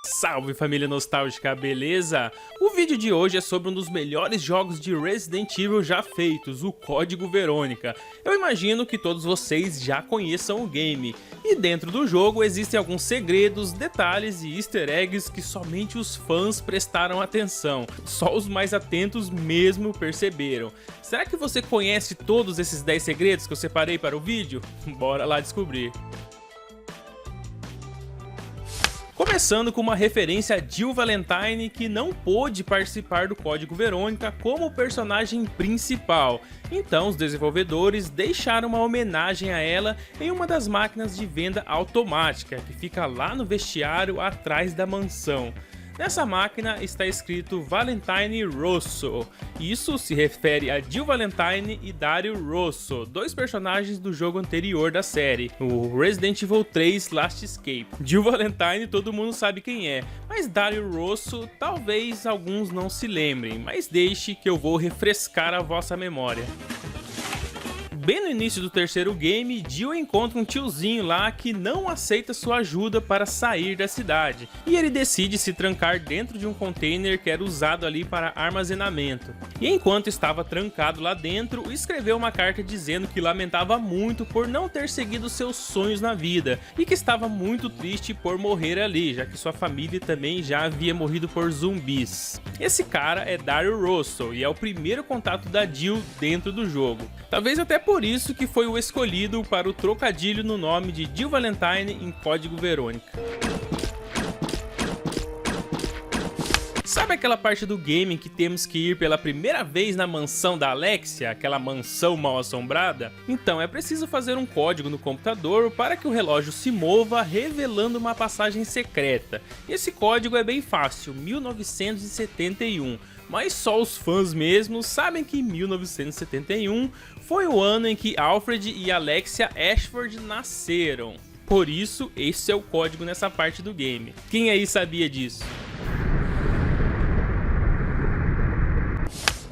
Salve família nostálgica, beleza? O vídeo de hoje é sobre um dos melhores jogos de Resident Evil já feitos, o Código Verônica. Eu imagino que todos vocês já conheçam o game, e dentro do jogo existem alguns segredos, detalhes e easter eggs que somente os fãs prestaram atenção. Só os mais atentos mesmo perceberam. Será que você conhece todos esses 10 segredos que eu separei para o vídeo? Bora lá descobrir. Começando com uma referência a Jill Valentine, que não pôde participar do Código Verônica como personagem principal. Então os desenvolvedores deixaram uma homenagem a ela em uma das máquinas de venda automática, que fica lá no vestiário atrás da mansão. Nessa máquina está escrito Valentine Rosso. Isso se refere a Jill Valentine e Dario Rosso, dois personagens do jogo anterior da série, o Resident Evil 3 Last Escape. Jill Valentine todo mundo sabe quem é, mas Dario Rosso talvez alguns não se lembrem, mas deixe que eu vou refrescar a vossa memória. Bem no início do terceiro game, Jill encontra um tiozinho lá que não aceita sua ajuda para sair da cidade, e ele decide se trancar dentro de um container que era usado ali para armazenamento. E enquanto estava trancado lá dentro, escreveu uma carta dizendo que lamentava muito por não ter seguido seus sonhos na vida, e que estava muito triste por morrer ali, já que sua família também já havia morrido por zumbis. Esse cara é Dario Rosso, e é o primeiro contato da Jill dentro do jogo. Talvez até por isso que foi o escolhido para o trocadilho no nome de Jill Valentine em Código Verônica. Sabe aquela parte do game em que temos que ir pela primeira vez na mansão da Alexia, aquela mansão mal assombrada? Então é preciso fazer um código no computador para que o relógio se mova, revelando uma passagem secreta. Esse código é bem fácil, 1971. Mas só os fãs mesmos sabem que 1971 foi o ano em que Alfred e Alexia Ashford nasceram. Por isso, esse é o código nessa parte do game. Quem aí sabia disso?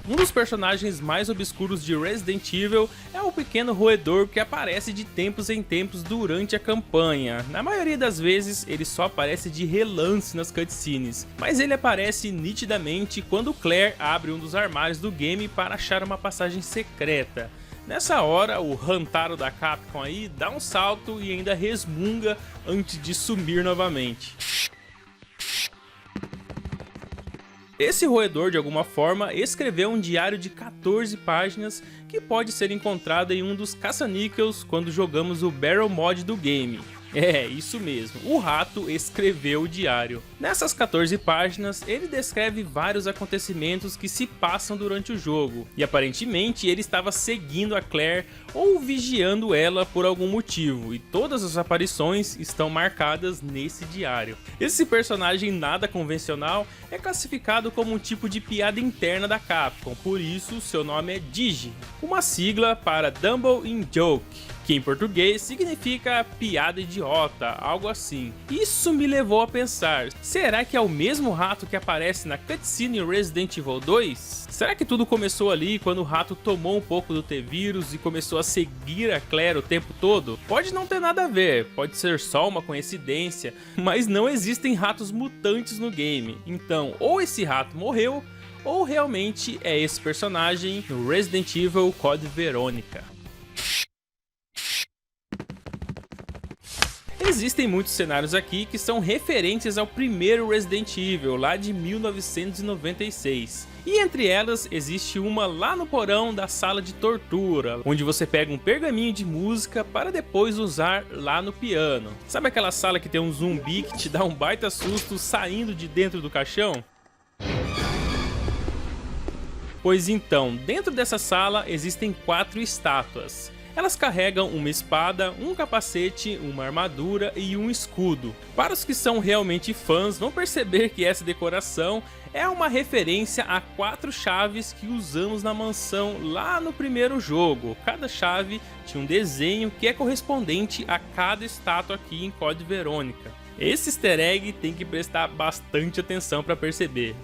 Um dos personagens mais obscuros de Resident Evil é o pequeno roedor que aparece de tempos em tempos durante a campanha. Na maioria das vezes ele só aparece de relance nas cutscenes, mas ele aparece nitidamente quando Claire abre um dos armários do game para achar uma passagem secreta. Nessa hora, o Hantaro da Capcom aí dá um salto e ainda resmunga antes de sumir novamente. Esse roedor, de alguma forma, escreveu um diário de 14 páginas que pode ser encontrado em um dos caça-níqueis quando jogamos o Barrel Mod do game. É, isso mesmo, o rato escreveu o diário. Nessas 14 páginas, ele descreve vários acontecimentos que se passam durante o jogo, e aparentemente ele estava seguindo a Claire ou vigiando ela por algum motivo, e todas as aparições estão marcadas nesse diário. Esse personagem nada convencional é classificado como um tipo de piada interna da Capcom, por isso seu nome é Digi, uma sigla para Dumble in Joke, que em português significa piada idiota, algo assim. Isso me levou a pensar, será que é o mesmo rato que aparece na cutscene Resident Evil 2? Será que tudo começou ali quando o rato tomou um pouco do T-Vírus e começou a seguir a Claire o tempo todo? Pode não ter nada a ver, pode ser só uma coincidência, mas não existem ratos mutantes no game, então ou esse rato morreu, ou realmente é esse personagem no Resident Evil Code Verônica. Existem muitos cenários aqui que são referentes ao primeiro Resident Evil, lá de 1996. E entre elas existe uma lá no porão da sala de tortura, onde você pega um pergaminho de música para depois usar lá no piano. Sabe aquela sala que tem um zumbi que te dá um baita susto saindo de dentro do caixão? Pois então, dentro dessa sala existem 4 estátuas. Elas carregam uma espada, um capacete, uma armadura e um escudo. Para os que são realmente fãs, vão perceber que essa decoração é uma referência a 4 chaves que usamos na mansão lá no primeiro jogo. Cada chave tinha um desenho que é correspondente a cada estátua aqui em Code Verônica. Esse easter egg tem que prestar bastante atenção para perceber.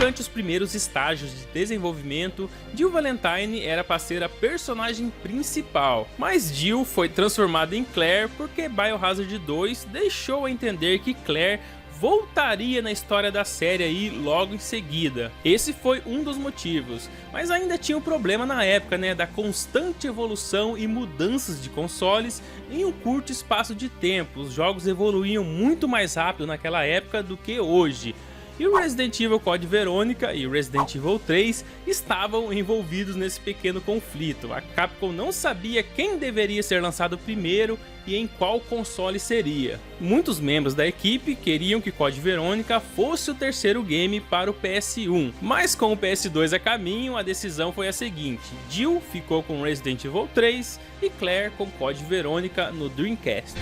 Durante os primeiros estágios de desenvolvimento, Jill Valentine era para ser a personagem principal, mas Jill foi transformada em Claire porque Biohazard 2 deixou a entender que Claire voltaria na história da série aí logo em seguida. Esse foi um dos motivos, mas ainda tinha um problema na época, né, da constante evolução e mudanças de consoles em um curto espaço de tempo. Os jogos evoluíam muito mais rápido naquela época do que hoje. E o Resident Evil Code Verônica e o Resident Evil 3 estavam envolvidos nesse pequeno conflito. A Capcom não sabia quem deveria ser lançado primeiro e em qual console seria. Muitos membros da equipe queriam que Code Verônica fosse o terceiro game para o PS1, mas com o PS2 a caminho, a decisão foi a seguinte: Jill ficou com Resident Evil 3 e Claire com Code Verônica no Dreamcast.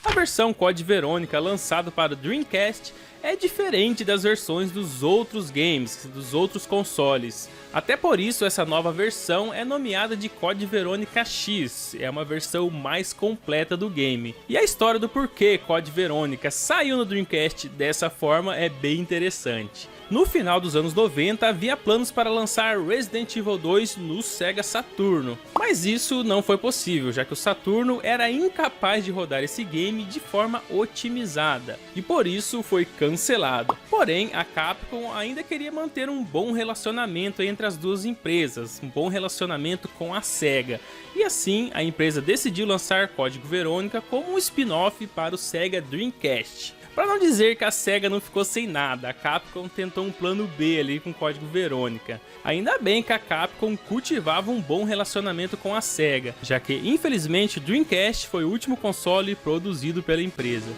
A versão Code Verônica lançada para o Dreamcast é diferente das versões dos outros games, dos outros consoles. Até por isso essa nova versão é nomeada de Code Verônica X, é uma versão mais completa do game. E a história do porquê Code Verônica saiu no Dreamcast dessa forma é bem interessante. No final dos anos 90 havia planos para lançar Resident Evil 2 no Sega Saturno, mas isso não foi possível, já que o Saturno era incapaz de rodar esse game de forma otimizada, e por isso foi cancelado. Porém, a Capcom ainda queria manter um bom relacionamento entre as duas empresas, um bom relacionamento com a Sega, e assim a empresa decidiu lançar Código Verônica como um spin-off para o Sega Dreamcast. Para não dizer que a Sega não ficou sem nada, a Capcom tentou um plano B ali com Código Verônica. Ainda bem que a Capcom cultivava um bom relacionamento com a Sega, já que infelizmente o Dreamcast foi o último console produzido pela empresa.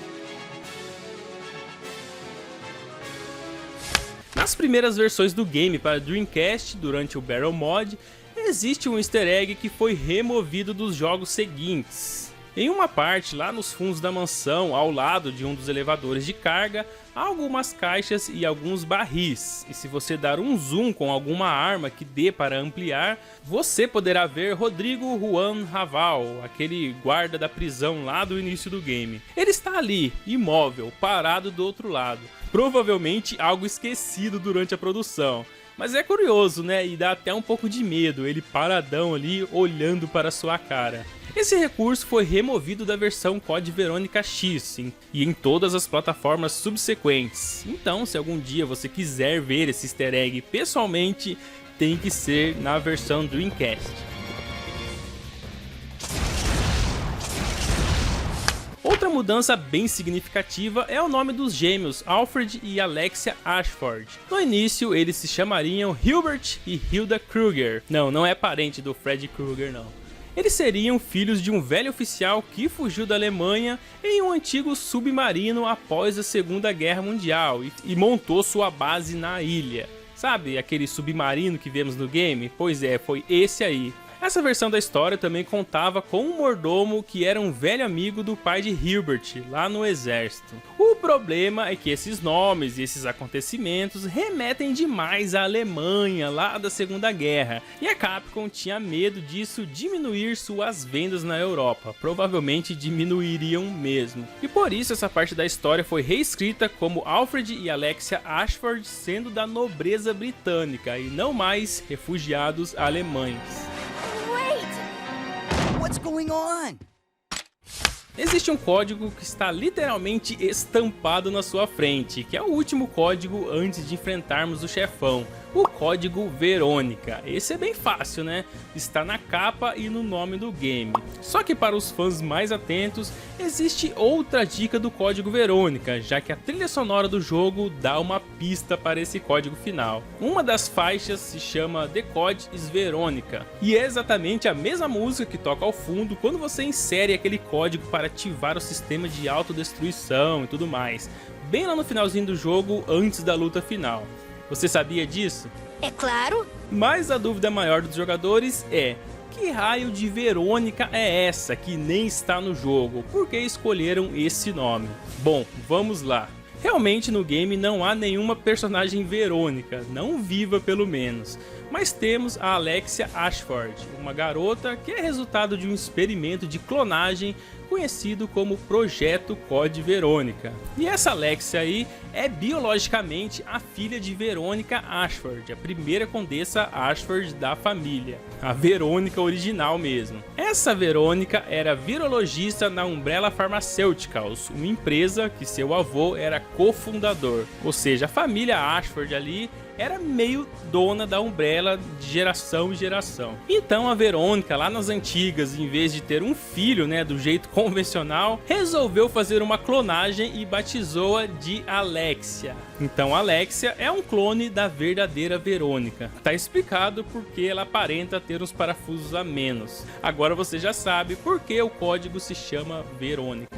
Nas primeiras versões do game para Dreamcast, durante o Battle Mod, existe um easter egg que foi removido dos jogos seguintes. Em uma parte, lá nos fundos da mansão, ao lado de um dos elevadores de carga, há algumas caixas e alguns barris, e se você dar um zoom com alguma arma que dê para ampliar, você poderá ver Rodrigo Juan Raval, aquele guarda da prisão lá do início do game. Ele está ali, imóvel, parado do outro lado, provavelmente algo esquecido durante a produção. Mas é curioso, né, e dá até um pouco de medo, ele paradão ali, olhando para sua cara. Esse recurso foi removido da versão Code Verônica X e em todas as plataformas subsequentes. Então, se algum dia você quiser ver esse easter egg pessoalmente, tem que ser na versão Dreamcast. Outra mudança bem significativa é o nome dos gêmeos Alfred e Alexia Ashford. No início, eles se chamariam Hilbert e Hilda Kruger. Não é parente do Freddy Krueger, não. Eles seriam filhos de um velho oficial que fugiu da Alemanha em um antigo submarino após a Segunda Guerra Mundial e montou sua base na ilha. Sabe aquele submarino que vemos no game? Pois é, foi esse aí. Essa versão da história também contava com um mordomo que era um velho amigo do pai de Hilbert, lá no exército. O problema é que esses nomes e esses acontecimentos remetem demais à Alemanha, lá da Segunda Guerra, e a Capcom tinha medo disso diminuir suas vendas na Europa, provavelmente diminuiriam mesmo. E por isso essa parte da história foi reescrita como Alfred e Alexia Ashford sendo da nobreza britânica e não mais refugiados alemães. What's going on? Existe um código que está literalmente estampado na sua frente, que é o último código antes de enfrentarmos o chefão, o código Verônica. Esse é bem fácil, né? Está na capa e no nome do game. Só que para os fãs mais atentos, existe outra dica do código Verônica, já que a trilha sonora do jogo dá uma pista para esse código final. Uma das faixas se chama The Code is Verônica, e é exatamente a mesma música que toca ao fundo quando você insere aquele código para ativar o sistema de autodestruição e tudo mais, bem lá no finalzinho do jogo, antes da luta final. Você sabia disso? É claro. Mas a dúvida maior dos jogadores é: que raio de Verônica é essa que nem está no jogo? Por que escolheram esse nome? Bom, vamos lá. Realmente no game não há nenhuma personagem Verônica, não viva pelo menos. mas temos a Alexia Ashford, uma garota que é resultado de um experimento de clonagem conhecido como Projeto Code Verônica. E essa Alexia aí é biologicamente a filha de Verônica Ashford, a primeira condessa Ashford da família, a Verônica original mesmo. Essa Verônica era virologista na Umbrella Pharmaceuticals, uma empresa que seu avô era cofundador, ou seja, a família Ashford ali era meio dona da Umbrella de geração em geração. Então a Verônica, lá nas antigas, em vez de ter um filho, né, do jeito convencional, resolveu fazer uma clonagem e batizou-a de Alexia. Então Alexia é um clone da verdadeira Verônica. Tá explicado porque ela aparenta ter uns parafusos a menos. Agora você já sabe por que o código se chama Verônica.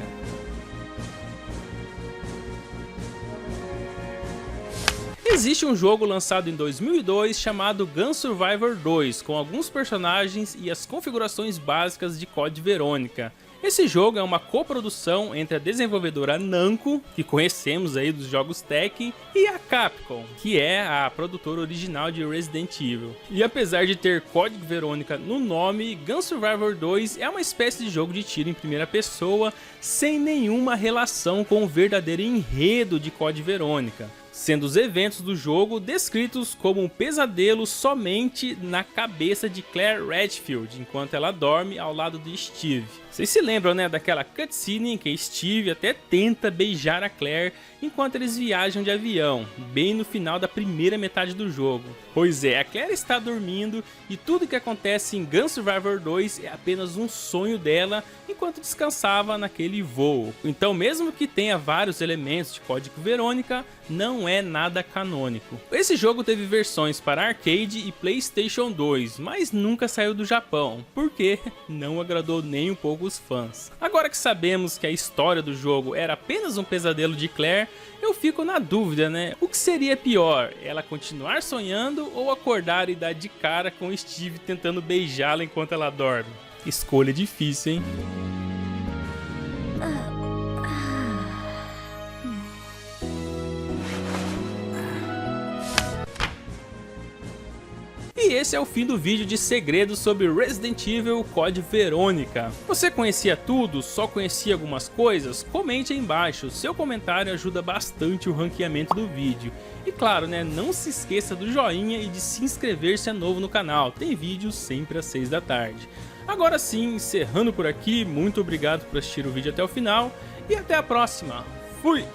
Existe um jogo lançado em 2002 chamado Gun Survivor 2, com alguns personagens e as configurações básicas de Code Verônica. Esse jogo é uma coprodução entre a desenvolvedora Namco, que conhecemos aí dos jogos Tekken, e a Capcom, que é a produtora original de Resident Evil. E apesar de ter Code Verônica no nome, Gun Survivor 2 é uma espécie de jogo de tiro em primeira pessoa, sem nenhuma relação com o verdadeiro enredo de Code Verônica, sendo os eventos do jogo descritos como um pesadelo somente na cabeça de Claire Redfield, enquanto ela dorme ao lado de Steve. Vocês se lembram, né, daquela cutscene em que Steve até tenta beijar a Claire enquanto eles viajam de avião, bem no final da primeira metade do jogo. Pois é, a Claire está dormindo e tudo que acontece em Gun Survivor 2 é apenas um sonho dela enquanto descansava naquele voo. Então, mesmo que tenha vários elementos de Código Verônica, não é nada canônico. Esse jogo teve versões para arcade e PlayStation 2, mas nunca saiu do Japão, porque não agradou nem um pouco os fãs. Agora que sabemos que a história do jogo era apenas um pesadelo de Claire, eu fico na dúvida, né? O que seria pior, ela continuar sonhando ou acordar e dar de cara com Steve tentando beijá-la enquanto ela dorme? Escolha difícil, hein? E esse é o fim do vídeo de segredos sobre Resident Evil Code Verônica. Você conhecia tudo? Só conhecia algumas coisas? Comente aí embaixo, seu comentário ajuda bastante o ranqueamento do vídeo. E claro, né, não se esqueça do joinha e de se inscrever se é novo no canal, tem vídeo sempre às 6 da tarde. Agora sim, encerrando por aqui, muito obrigado por assistir o vídeo até o final e até a próxima. Fui!